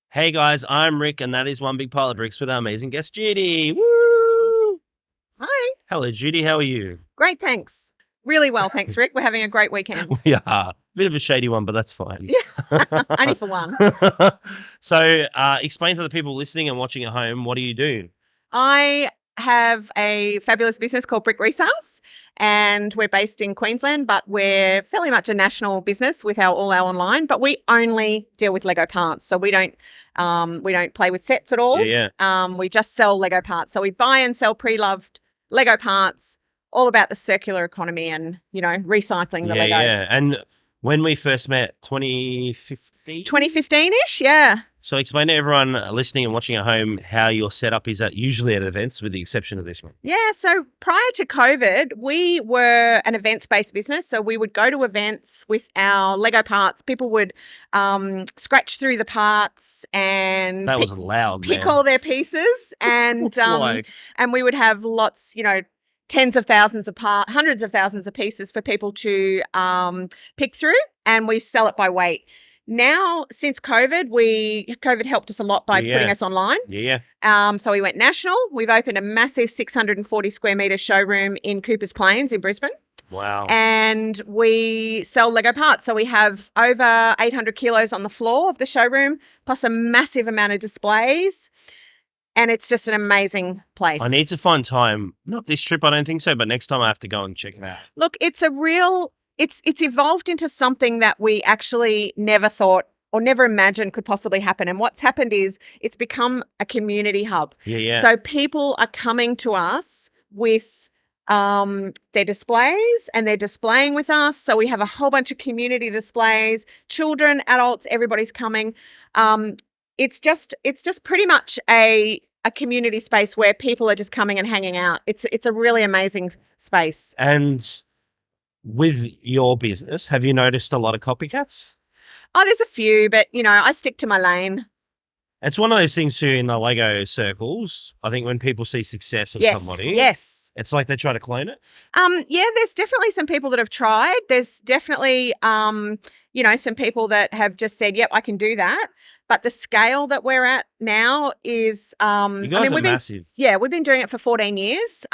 Hey guys, I'm Rick, and that is One Big Pile of Bricks with our amazing guest, Judy. Woo! Hi. Hello, Judy. How are you? Great, thanks. Really well, thanks, Rick. We're having a great weekend. We are. Bit of a shady one, but that's fine. Yeah, only for one. So, explain to the people listening and watching at home, what do you do? I have a fabulous business called Brickresales, and we're based in Queensland, but we're fairly much a national business with all our online. But we only deal with Lego parts, so we don't play with sets at all. Yeah. We just sell Lego parts. So we buy and sell pre-loved Lego parts. All about the circular economy and recycling the Lego. Yeah. And when we first met, 2015? 2015-ish, yeah. So explain to everyone listening and watching at home how your setup is usually at events, with the exception of this one. Yeah, so prior to COVID, we were an events-based business. So we would go to events with our Lego parts. People would scratch through the parts and That was loud, pick man. all their pieces, and Like, and we would have lots, tens of thousands of parts, hundreds of thousands of pieces for people to pick through, and we sell it by weight. Now, since COVID helped us a lot by putting us online. Yeah. So we went national. We've opened a massive 640 square metre showroom in Coopers Plains in Brisbane. Wow. And we sell Lego parts. So we have over 800 kilos on the floor of the showroom, plus a massive amount of displays. And it's just an amazing place. I need to find time. Not this trip, I don't think so, but next time I have to go and check it out. Look, it's evolved into something that we actually never thought or never imagined could possibly happen. And what's happened is it's become a community hub. Yeah. So people are coming to us with their displays, and they're displaying with us. So we have a whole bunch of community displays, children, adults, everybody's coming. It's just pretty much a community space where people are just coming and hanging out. It's a really amazing space. And with your business, have you noticed a lot of copycats? Oh, there's a few, but I stick to my lane. It's one of those things too in the Lego circles. I think when people see success of somebody, yes, it's like they try to clone it. Yeah, there's definitely some people that have tried. There's definitely some people that have just said, "Yep, I can do that." But the scale that we're at now is, You guys are massive. We've been doing it for 14 years.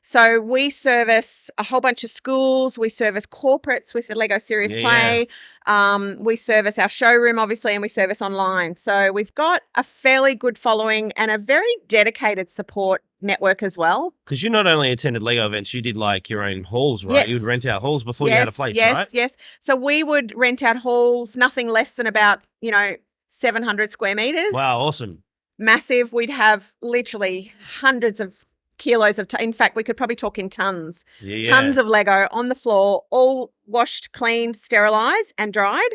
So we service a whole bunch of schools. We service corporates with the Lego Serious Play. We service our showroom, obviously, and we service online. So we've got a fairly good following and a very dedicated support network as well. Because you not only attended Lego events, you did like your own halls, right? Yes. You would rent out halls before you had a place, right? Yes. So we would rent out halls, nothing less than about, 700 square meters. Wow, awesome. Massive. We'd have literally hundreds of kilos of, in fact, we could probably talk in tons. Yeah. Tons of Lego on the floor, all washed, cleaned, sterilised and dried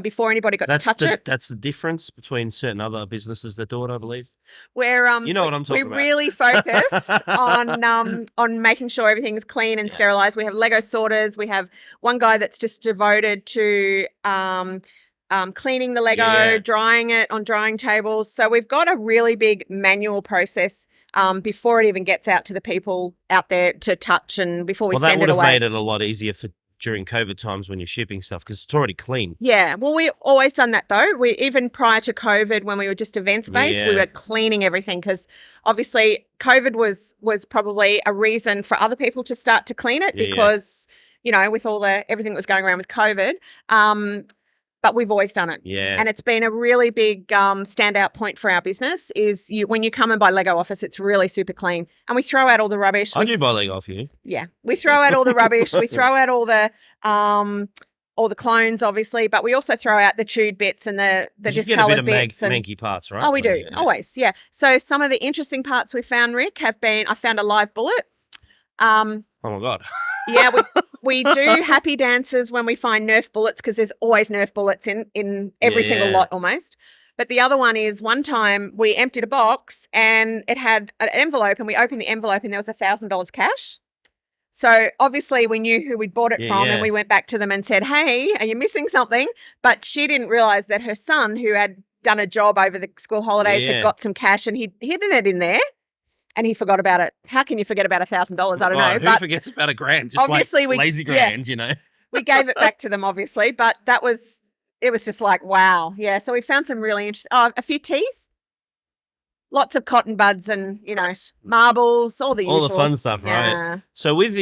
before anybody got to touch it. That's the difference between certain other businesses that do it, I believe. Where you know what I'm talking about. We really focus on making sure everything's clean and sterilised. We have Lego sorters. We have one guy that's just devoted to cleaning the Lego, drying it on drying tables. So we've got a really big manual process before it even gets out to the people out there to touch, and before we send it away. That would have made it a lot easier for during COVID times when you're shipping stuff, because it's already clean. Yeah, well, we've always done that though. Even prior to COVID, when we were just events-based, we were cleaning everything, because obviously COVID was probably a reason for other people to start to clean it because, with all everything that was going around with COVID. But we've always done it. Yeah. And it's been a really big standout point for our business is when you come and buy Lego off us, it's really super clean. And we throw out all the rubbish. I do buy Lego off you. Yeah. We throw out all the rubbish. We throw out all the clones, obviously, but we also throw out the chewed bits and the discoloured bits. You get a bit of manky parts, right? Oh, we do. Always, yeah. So some of the interesting parts we found, Rick, have been, I found a live bullet. Oh, my God. Yeah, we do happy dances when we find Nerf bullets, because there's always Nerf bullets in every single lot almost. But the other one is, one time we emptied a box and it had an envelope, and we opened the envelope and there was $1,000 cash. So obviously we knew who we'd bought it from, and we went back to them and said, "Hey, are you missing something?" But she didn't realise that her son, who had done a job over the school holidays, had got some cash and he'd hidden it in there. And he forgot about it. How can you forget about $1,000? I don't know. Who forgets about $1,000? Just obviously, like lazy grand, we gave it back to them, obviously. But that was, it was just like, wow. Yeah. So we found some really interesting, a few teeth, lots of cotton buds and, marbles, all the usual. the fun stuff, right? So with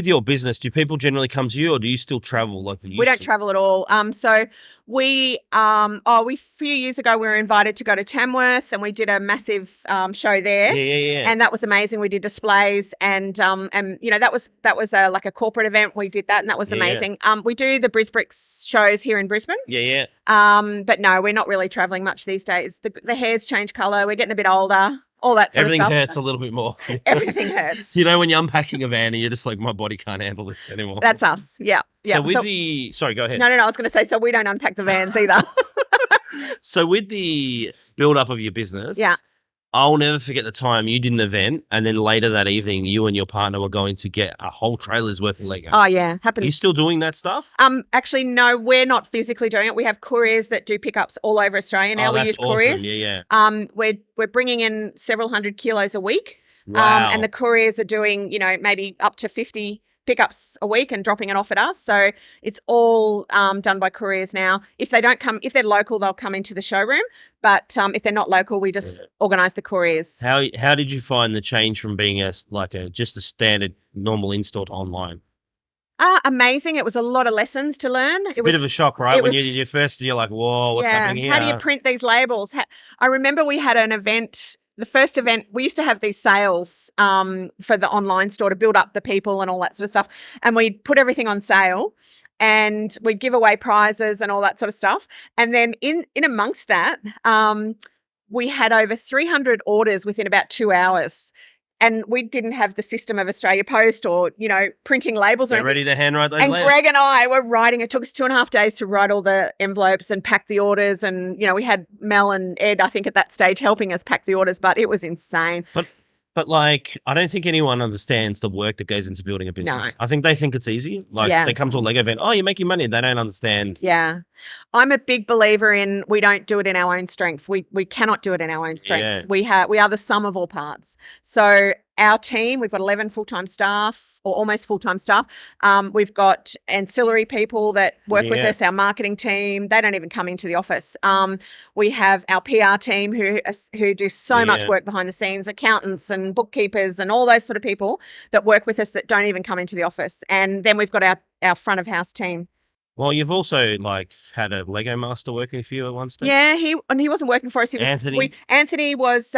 your business, do people generally come to you or do you still travel like we don't travel at all. So we a few years ago we were invited to go to Tamworth and we did a massive show there. Yeah. And that was amazing. We did displays and that was like a corporate event. We did that and that was amazing. We do the Brisbricks shows here in Brisbane. Yeah. But no, we're not really traveling much these days. The hair's changed colour. We're getting a bit older. All that sort Everything of stuff. hurts a little bit more. Everything hurts. When you're unpacking a van and you're just like, my body can't handle this anymore. That's us. Yeah. So sorry, go ahead. No, I was going to say, so we don't unpack the vans either. So with the build up of your business, I'll never forget the time you did an event and then later that evening you and your partner were going to get a whole trailer's worth of Lego. Oh, yeah. Are you still doing that stuff? Actually, no, we're not physically doing it. We have couriers that do pickups all over Australia now. We use couriers. Awesome. Yeah. We're bringing in several hundred kilos a week. Wow. And the couriers are doing, maybe up to 50 pickups a week and dropping it off at us. So it's all done by couriers now. If they don't come, if they're local, they'll come into the showroom. But if they're not local, we just organise the couriers. How did you find the change from being just a standard normal install to online? Amazing. It was a lot of lessons to learn. It was a bit of a shock, right? When you're first, you're like, whoa, what's happening here? How do you print these labels? I remember we had an event. The first event, we used to have these sales for the online store to build up the people and all that sort of stuff. And we'd put everything on sale and we'd give away prizes and all that sort of stuff. And then in amongst that, we had over 300 orders within about 2 hours. And we didn't have the system of Australia Post or, printing labels. They're ready to handwrite those labels. And Greg and I were writing. It took us 2.5 days to write all the envelopes and pack the orders. And, we had Mel and Ed, I think, at that stage helping us pack the orders. But it was insane. But I don't think anyone understands the work that goes into building a business. No. I think they think it's easy. They come to a Lego event, oh, you're making money. They don't understand. Yeah. I'm a big believer in we don't do it in our own strength. We cannot do it in our own strength. Yeah. We are the sum of all parts. So our team, we've got 11 full-time staff or almost full-time staff. We've got ancillary people that work with us, our marketing team. They don't even come into the office. We have our PR team who do so much work behind the scenes, accountants and bookkeepers and all those sort of people that work with us that don't even come into the office. And then we've got our front of house team. Well, you've also had a Lego master working for you at one stage. Yeah, he wasn't working for us. Anthony was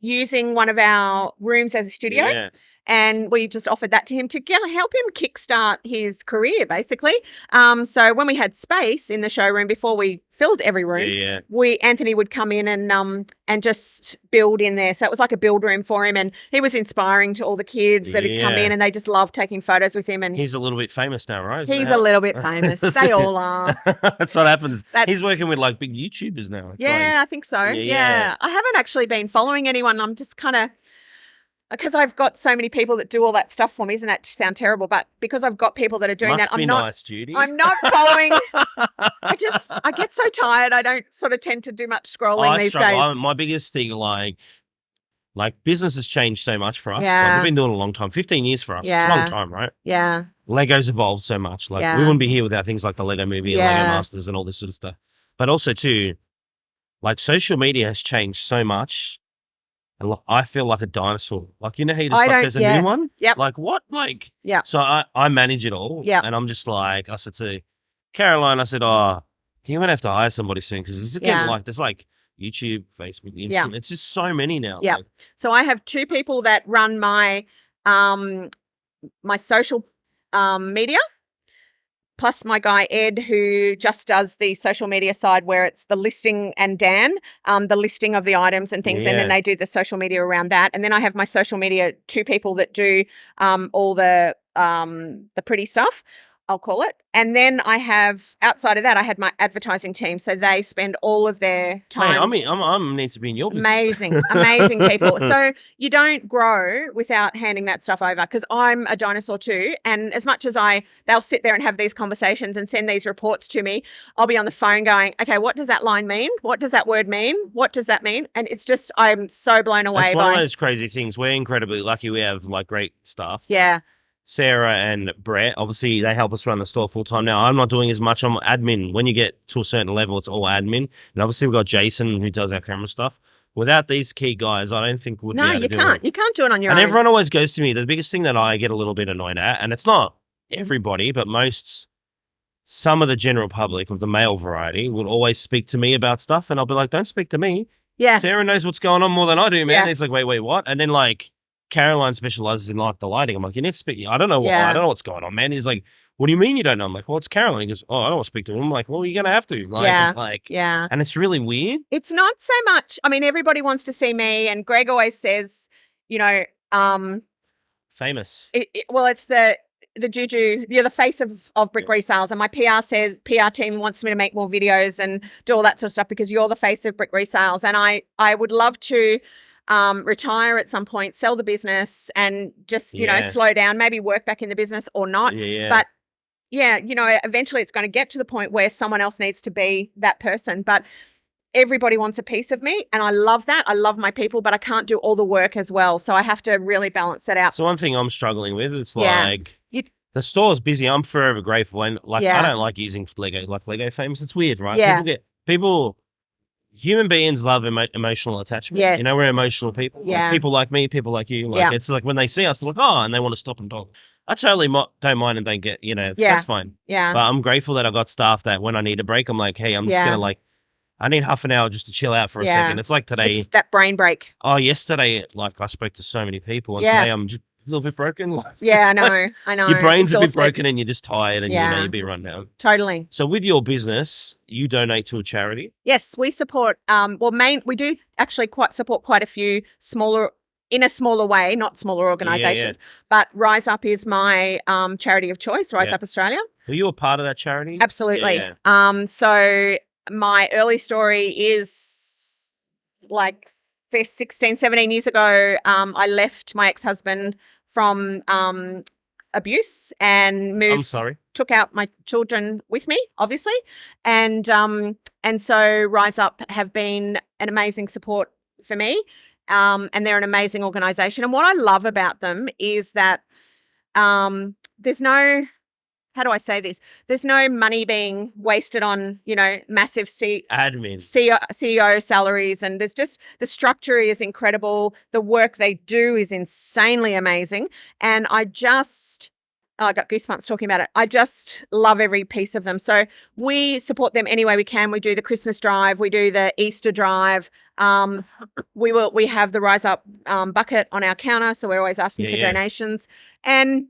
using one of our rooms as a studio. Yeah. And we just offered that to him to help him kickstart his career, basically. So when we had space in the showroom before we filled every room, Anthony would come in and just build in there. So it was like a build room for him, and he was inspiring to all the kids that had come in, and they just loved taking photos with him. And he's a little bit famous now, right? He's a little bit famous. They all are. That's what happens. He's working with big YouTubers now. I think so. Yeah. I haven't actually been following anyone. I'm just kind of. Because I've got so many people that do all that stuff for me, isn't that sound terrible? But because I've got people that are doing I'm not. Nice, Judy. I'm not following. I get so tired. I don't sort of tend to do much scrolling these days. My biggest thing, business has changed so much for us. Yeah. We've been doing it a long time. 15 years for us. Yeah. It's a long time, right? Yeah. Lego's evolved so much. We wouldn't be here without things like the Lego Movie and Lego Masters and all this sort of stuff. But also too, social media has changed so much. And I feel like a dinosaur. How you just there's a new one? Yep. What? Yeah. So I manage it all. Yeah. And I'm just I said to Caroline, I said, I think I'm going to have to hire somebody soon because it's getting there's YouTube, Facebook, Instagram. Yeah. It's just so many now. Yeah. So I have 2 people that run my my social media. Plus my guy, Ed, who just does the social media side where it's the listing, and Dan, the listing of the items and things. Yeah. And then they do the social media around that. And then I have my social media, 2 people that do all the pretty stuff, I'll call it. And then I have, outside of that, I had my advertising team. So they spend all of their time. Hey, I need to be in your business. Amazing people. So you don't grow without handing that stuff over, because I'm a dinosaur too. And as much as they'll sit there and have these conversations and send these reports to me, I'll be on the phone going, okay, what does that line mean? What does that word mean? What does that mean? And it's just, I'm so blown away by one of those crazy things. We're incredibly lucky. We have great staff. Yeah. Sarah and Brett, obviously they help us run the store full time now. I'm not doing as much. I'm admin. When you get to a certain level, it's all admin. And obviously we've got Jason who does our camera stuff. Without these key guys, I don't think we'd be able to do it. No, you can't do it on your own. And everyone always goes to me, the biggest thing that I get a little bit annoyed at, and it's not everybody, but some of the general public of the male variety would always speak to me about stuff, and I'll be like, don't speak to me. Yeah. Sarah knows what's going on more than I do, man. Yeah. And it's like, wait, what? And then like Caroline specializes in like the lighting. I'm like, you need to speak. I don't know I don't know what's going on, man. He's like, what do you mean you don't know? I'm like, well, it's Caroline. He goes, oh, I don't want to speak to him. I'm like, well, you're gonna have to. Like, it's like, and it's really weird. It's not so much. I mean, everybody wants to see me, and Greg always says, you know, famous. Well, it's the juju. You're the face of Brickresales, and my PR team wants me to make more videos and do all that sort of stuff because you're the face of Brickresales, and I would love to retire at some point, sell the business, and just you know slow down, maybe work back in the business or not. But yeah, you know, eventually it's going to get to the point where someone else needs to be that person. But everybody wants a piece of me, and I love that. I love my people, but I can't do all the work as well. So I have to really balance it out. So one thing I'm struggling with, it's like the store's busy. I'm forever grateful, and like I don't like using Lego famous. It's weird, right? Yeah. Human beings love emotional attachment. Yeah. You know, we're emotional people. Yeah. Like people like me, people like you. Like it's like when they see us, they're like, oh, and they want to stop and talk. I totally don't mind and don't get, you know, that's fine. Yeah. But I'm grateful that I've got staff that when I need a break, I'm like, hey, I'm just going to like, I need half an hour just to chill out for a second. It's like today. It's that brain break. Oh, yesterday, like I spoke to so many people, and today I'm just a little bit broken. Like, I know. Your brain's exhausted. a bit broken and you're just tired and you know, you're a bit run down. Totally. So with your business, you donate to a charity? Yes, we support, we do actually support quite a few in a smaller way, not smaller organisations, but Rise Up is my charity of choice, Rise Up Australia. Are you a part of that charity? Absolutely. So my early story is like 16, 17 years ago, I left my ex-husband from abuse and moved. I'm sorry. Took out my children with me, obviously. And so Rise Up have been an amazing support for me. And they're an amazing organisation. And what I love about them is that there's no, how do I say this? There's no money being wasted on, you know, massive CEO salaries. And there's just, the structure is incredible. The work they do is insanely amazing. And I got goosebumps talking about it. I just love every piece of them. So we support them any way we can. We do the Christmas drive. We do the Easter drive. We have the Rise Up bucket on our counter. So we're always asking for donations. And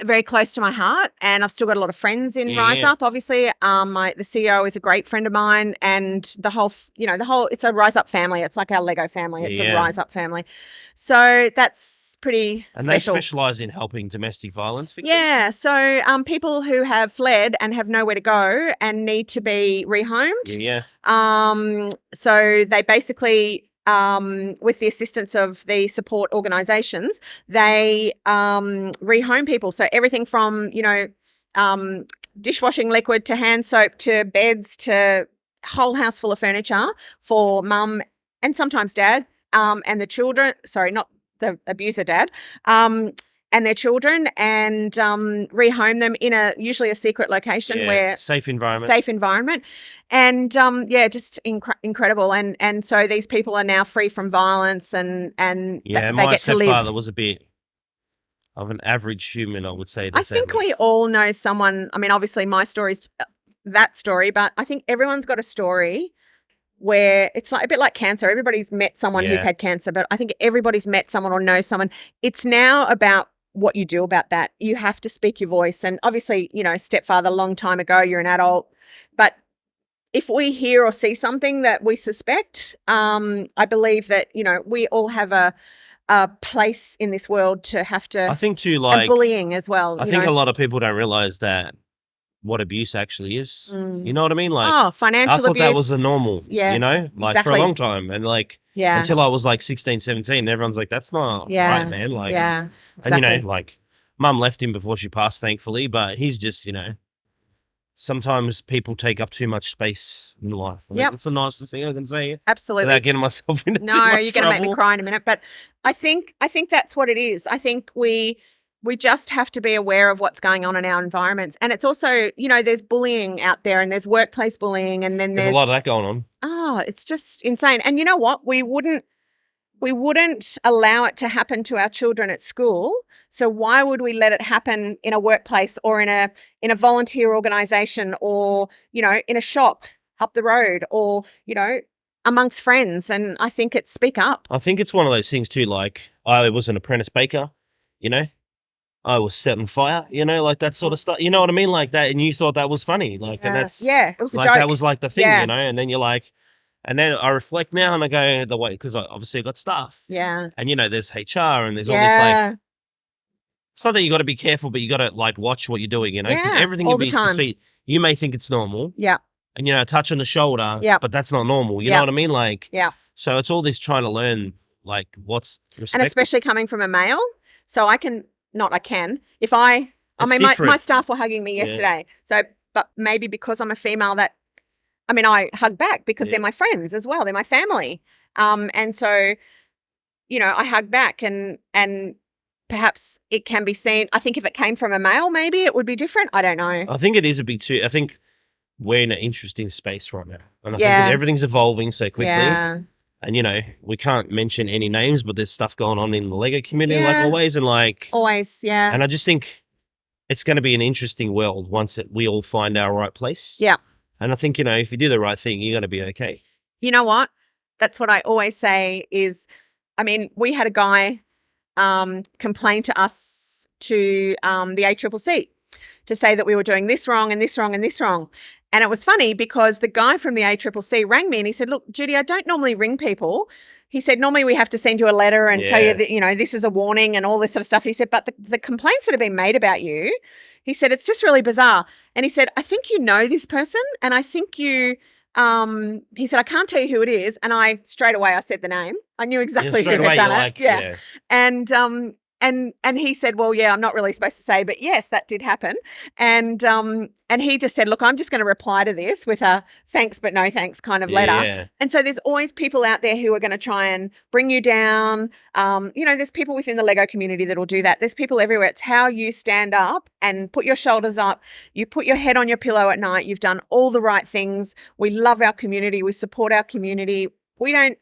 very close to my heart. And I've still got a lot of friends in Rise Up, obviously. The CEO is a great friend of mine, and the whole, it's a Rise Up family. It's like our Lego family. It's a Rise Up family. So that's pretty and special. They specialise in helping domestic violence victims? Yeah. So people who have fled and have nowhere to go and need to be rehomed. Yeah. So they basically, with the assistance of the support organisations, they rehome people. So everything from, dishwashing liquid to hand soap to beds to whole house full of furniture for mum and sometimes dad and the children. Sorry, not the abuser dad. And their children, and rehome them in usually a secret location where safe environment, and just incredible. And so these people are now free from violence, and they get to live. My stepfather was a bit of an average human, I would say. I think we all know someone. I mean, obviously, my story's that story, but I think everyone's got a story where it's like a bit like cancer. Everybody's met someone who's had cancer, but I think everybody's met someone or knows someone. It's now about what you do about that. You have to speak your voice. And obviously, stepfather, long time ago, you're an adult. But if we hear or see something that we suspect, I believe that, we all have a place in this world to have to. I think too, like, and bullying as well. I think a lot of people don't realise that what abuse actually is. You know what I mean? Like, financial abuse. I thought that was the normal, for a long time. And until I was like 16, 17, everyone's like, that's not right, man. Like, exactly. And mum left him before she passed, thankfully, but he's just, sometimes people take up too much space in life. That's the nicest thing I can say. Absolutely. Without getting myself into too much you're going to make me cry in a minute. But I think that's what it is. I think we we just have to be aware of what's going on in our environments. And it's also, there's bullying out there and there's workplace bullying and then there's a lot of that going on. Oh, it's just insane. And you know what? We wouldn't allow it to happen to our children at school. So why would we let it happen in a workplace or in a volunteer organization or, in a shop up the road or, amongst friends? And I think it's speak up. I think it's one of those things too, like I was an apprentice baker, I was setting fire, like that sort of stuff. You know what I mean? Like that. And you thought that was funny. Like, and that's, it was a like, joke. that was like the thing, and then you're like, and then I reflect now and I go the way, because I obviously got staff. Yeah. And, there's HR and there's all this like, it's not that you got to be careful, but you got to like watch what you're doing, because everything all the time. You may think it's normal. Yeah. And, a touch on the shoulder, but that's not normal. You know what I mean? Like, so it's all this trying to learn, like, what's respect. And especially coming from a male. So if my staff were hugging me yesterday. So, but maybe because I'm a female I hug back because they're my friends as well. They're my family. And so, I hug back and perhaps it can be seen. I think if it came from a male, maybe it would be different. I don't know. I think it is a big too. I think we're in an interesting space right now. And I think everything's evolving so quickly. Yeah. And, we can't mention any names, but there's stuff going on in the Lego community like always. And like... Always, yeah. And I just think it's going to be an interesting world once we all find our right place. Yeah. And I think, if you do the right thing, you're going to be okay. You know what? That's what I always say is, we had a guy complain to us to the ACCC to say that we were doing this wrong and this wrong and this wrong. And it was funny because the guy from the ACCC rang me and he said, look, Judy, I don't normally ring people. He said, normally we have to send you a letter and tell you that, this is a warning and all this sort of stuff. He said, but the complaints that have been made about you, he said, it's just really bizarre. And he said, I think you know this person and I think he said, I can't tell you who it is. And straight away I said the name. I knew exactly who had done it. And he said, well, I'm not really supposed to say, but yes, that did happen. And he just said, look, I'm just going to reply to this with a thanks, but no thanks kind of letter. Yeah. And so there's always people out there who are going to try and bring you down. There's people within the Lego community that will do that. There's people everywhere. It's how you stand up and put your shoulders up. You put your head on your pillow at night. You've done all the right things. We love our community. We support our community. We don't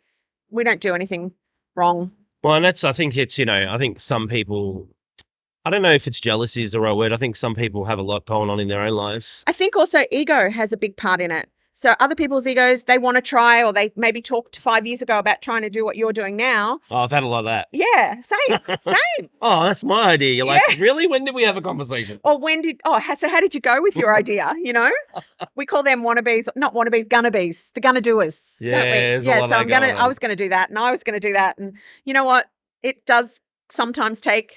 do anything wrong. Well, and I think it's, I think some people, I don't know if it's jealousy is the right word. I think some people have a lot going on in their own lives. I think also ego has a big part in it. So other people's egos, they want to try, or they maybe talked 5 years ago about trying to do what you're doing now. Oh, I've had a lot of that. Yeah, same. Oh, that's my idea. You're like, really? When did we have a conversation? Or so how did you go with your idea? We call them wannabes, not wannabes, gonna-bees, the gonna-doers, don't we? Yeah, so I was gonna do that and I was gonna do that. And you know what? It does sometimes take...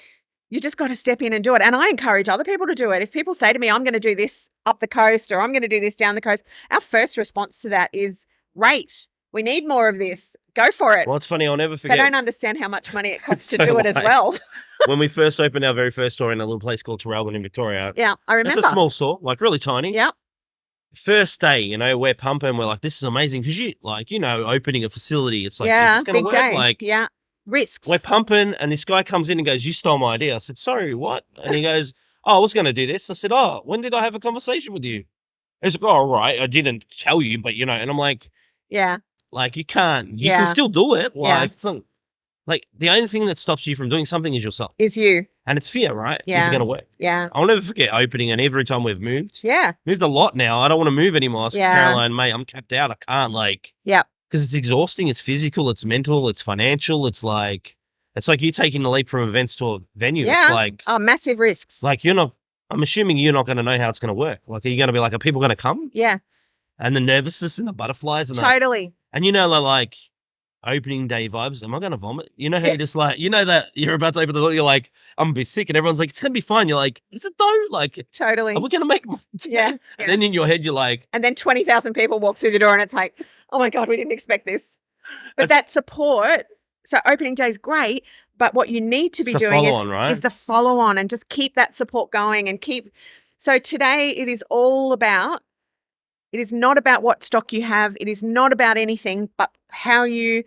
You just got to step in and do it. And I encourage other people to do it. If people say to me, I'm going to do this up the coast or I'm going to do this down the coast, our first response to that is, great, we need more of this. Go for it. Well, it's funny. I'll never forget. They don't understand how much money it costs to do it as well. When we first opened our very first store in a little place called Terrelbin in Victoria. Yeah, I remember. It's a small store, like really tiny. Yeah. First day, we're pumping. We're like, this is amazing. Because opening a facility, it's like, is this going to work? Day. Like, yeah. Risks. We're pumping and this guy comes in and goes, you stole my idea. I said, sorry, what? And he goes, oh, I was going to do this. I said, oh, when did I have a conversation with you? He's like, oh, right, I didn't tell you, but and I'm like, yeah, like you can still do it. Like, it's not, like the only thing that stops you from doing something is yourself. Is you. And it's fear, right? Yeah. Is it going to work? Yeah. I'll never forget opening and every time we've moved. Yeah. Moved a lot now. I don't want to move anymore. I said, Caroline, mate, I'm capped out. I can't yeah. Because it's exhausting. It's physical. It's mental. It's financial. It's like you taking the leap from events to a venue. Yeah. It's like... Oh, massive risks. Like I'm assuming you're not going to know how it's going to work. Like, are you going to be like, are people going to come? Yeah. And the nervousness and the butterflies. And totally. And like opening day vibes. Am I going to vomit? You know how you just like, that you're about to open the door. You're like, I'm going to be sick. And everyone's like, it's going to be fine. You're like, is it though? Like, totally. Are we going to make money? Yeah. And then in your head, you're like. And then 20,000 people walk through the door and it's like, oh my God, we didn't expect this. But that support... So opening day is great, but what you need to be doing is the follow on and just keep that support going and keep. So today it is not about what stock you have. It is not about anything but how you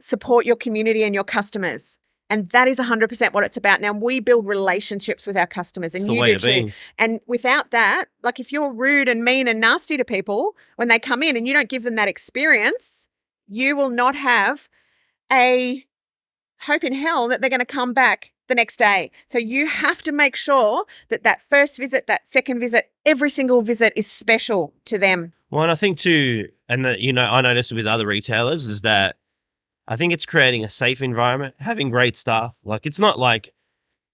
support your community and your customers. And that is 100% what it's about. Now, we build relationships with our customers, and you do too. And without that, like if you're rude and mean and nasty to people when they come in and you don't give them that experience, you will not have a hope in hell that they're going to come back the next day. So you have to make sure that that first visit, that second visit, every single visit is special to them. Well, and I think too, and that, you know, I noticed with other retailers is that I think it's creating a safe environment, having great staff. Like, it's not like,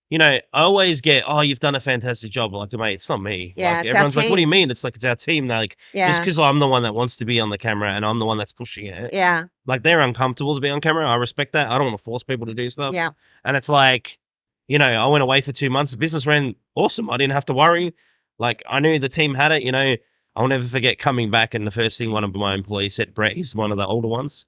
you know, I always get, oh, you've done a fantastic job. Like, mate, it's not me. Yeah, like, everyone's like, what do you mean? It's like, it's our team. They're like, just because I'm the one that wants to be on the camera and I'm the one that's pushing it. Yeah. Like, they're uncomfortable to be on camera. I respect that. I don't want to force people to do stuff. Yeah. And it's like, you know, I went away for 2 months. The business ran awesome. I didn't have to worry. Like, I knew the team had it. You know, I'll never forget coming back and the first thing one of my employees said, Brett, he's one of the older ones.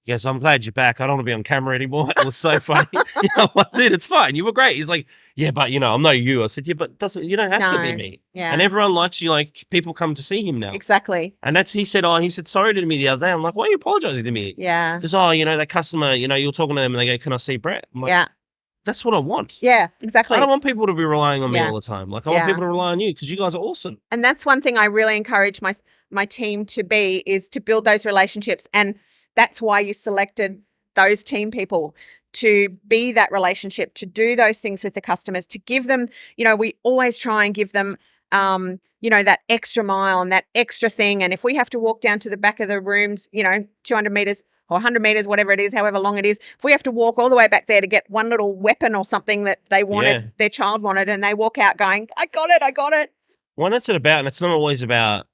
He goes, I'm glad you're back. I don't want to be on camera anymore. It was so funny. You know, I'm like, dude, it's fine. You were great. He's like, yeah, but, you know, I'm not you. I said, yeah, but you don't have to be me. Yeah. And everyone likes you. Like, people come to see him now. Exactly. And he said sorry to me the other day. I'm like, why are you apologizing to me? Yeah. Because, you know, that customer, you know, you're talking to them and they go, can I see Brett? I'm like, yeah. That's what I want. Yeah, exactly. I don't want people to be relying on me all the time. Like, I want people to rely on you because you guys are awesome. And that's one thing I really encourage my team to be, is to build those relationships. And that's why you selected those team people, to be that relationship, to do those things with the customers, to give them, you know, we always try and give them, you know, that extra mile and that extra thing. And if we have to walk down to the back of the rooms, you know, 200 meters or 100 meters, whatever it is, however long it is, if we have to walk all the way back there to get one little weapon or something that they wanted, their child wanted, and they walk out going, I got it. Well, that's it about, and it's not always about,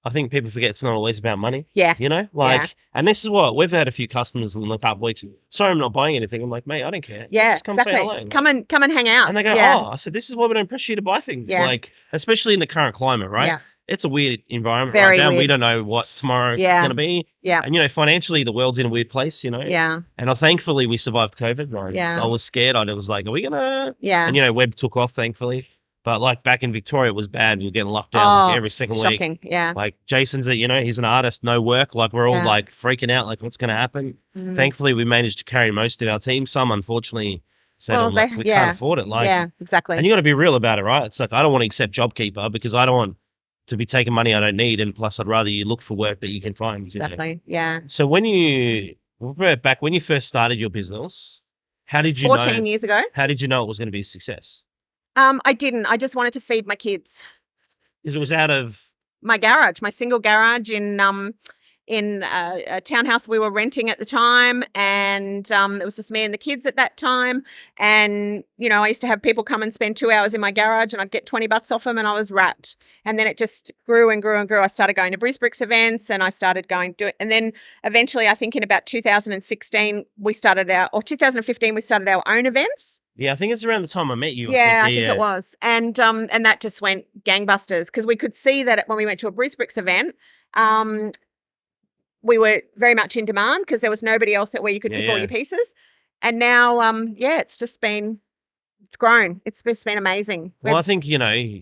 I think people forget it's not always about money. Yeah. You know, like, and this is what we've had a few customers in the past weeks. Sorry, I'm not buying anything. I'm like, mate, I don't care. Yeah, just come exactly. say hello. Come and hang out. And they go, I said, this is why we don't pressure you to buy things. Yeah. Like, especially in the current climate, right? Yeah. It's a weird environment Very right now. weird. We don't know what tomorrow is going to be. Yeah. And, you know, financially, the world's in a weird place, you know. Yeah. And thankfully, we survived COVID, right? Yeah. I was scared. I was like, are we going to? Yeah. And, you know, web took off, thankfully. But, like, back in Victoria, it was bad. We were getting locked down like, every second week. Shocking. Yeah. Like, Jason's, you know, he's an artist, no work. Like, we're all, like, freaking out, like, what's going to happen? Mm. Thankfully, we managed to carry most of our team. Some, unfortunately, said, we can't afford it. Like, yeah, exactly. And you got to be real about it, right? It's like, I don't want to accept JobKeeper because I don't want to be taking money I don't need. And plus, I'd rather you look for work that you can find. Exactly. You know? Yeah. So when you first started your business, how did you 14 years ago. How did you know it was going to be a success? I didn't. I just wanted to feed my kids. Because it was out of my garage, my single garage in a townhouse we were renting at the time, and it was just me and the kids at that time. And you know, I used to have people come and spend 2 hours in my garage, and I'd get $20 off them, and I was wrapped. And then it just grew and grew and grew. I started going to Brisbane events, and I started going to it. And then eventually, I think in about 2016, 2015, we started our own events. Yeah, I think it's around the time I met you. I think it was. And that just went gangbusters, because we could see that when we went to a Brisbane event, we were very much in demand because there was nobody else where you could pick all your pieces. And now, it's grown. It's just been amazing. Well, I think, you know,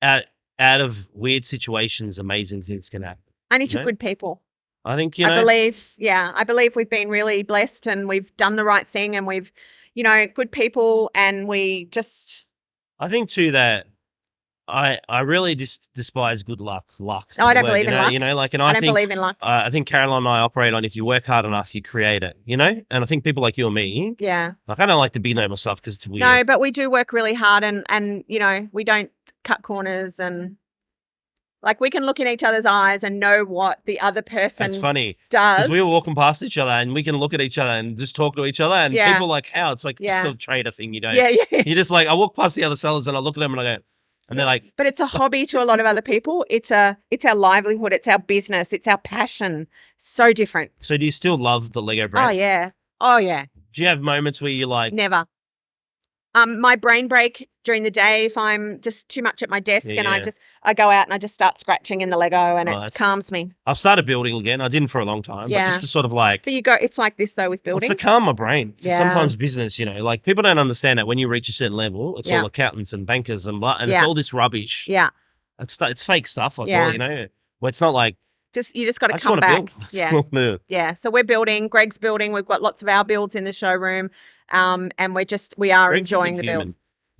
out of weird situations, amazing things can happen. Only to good people. I think, I believe we've been really blessed, and we've done the right thing, and we've, you know, good people, and we just. I think too that I really despise good luck. No, I don't believe in luck. You know, like, and I don't believe in luck. I think Caroline and I operate on, if you work hard enough, you create it. You know, and I think people like you and me. Yeah. Like, I don't like to be known myself because it's weird. No, but we do work really hard, and you know, we don't cut corners, and like, we can look in each other's eyes and know what the other person That's funny. does. Because we were walking past each other and we can look at each other and just talk to each other, and people are like, how? It's like just a trader thing, you know? Yeah. You're just like, I walk past the other sellers and I look at them and I go, and they're like. But it's a hobby to a lot of other people. It's our livelihood. It's our business. It's our passion. So different. So do you still love the Lego brand? Oh, yeah. Do you have moments where you're like. Never. My brain break during the day if I'm just too much at my desk, and I go out and I just start scratching in the Lego, and it calms me. I've started building again. I didn't for a long time, but just to sort of like. But it's like this though with building. It's to calm my brain. Sometimes business, you know, like, people don't understand that when you reach a certain level, it's all accountants and bankers and it's all this rubbish. Yeah. It's fake stuff, like, well, you know, where it's not like You just got to I just come want to back. build. Yeah. Yeah. So we're building. Greg's building. We've got lots of our builds in the showroom. And we are Greg's enjoying the build.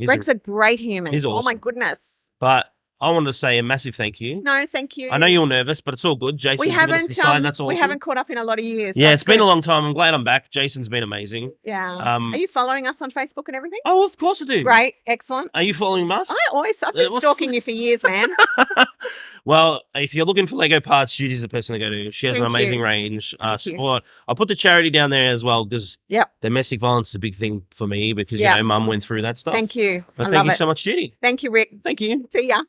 Greg's a great human. He's awesome. Oh my goodness. But I wanted to say a massive thank you. No, thank you. I know you're nervous, but it's all good. Jason's given us the sign. That's awesome. We haven't caught up in a lot of years. Yeah, it's been a long time. I'm glad I'm back. Jason's been amazing. Yeah. Are you following us on Facebook and everything? Oh, of course I do. Great. Excellent. Are you following us? I've been stalking you for years, man. Well, if you're looking for Lego parts, Judy's the person to go to. She has an amazing range. Support. I'll put the charity down there as well because domestic violence is a big thing for me because, Mum went through that stuff. Thank you. But thank you so much, Judy. Thank you, Rick. Thank you. See ya.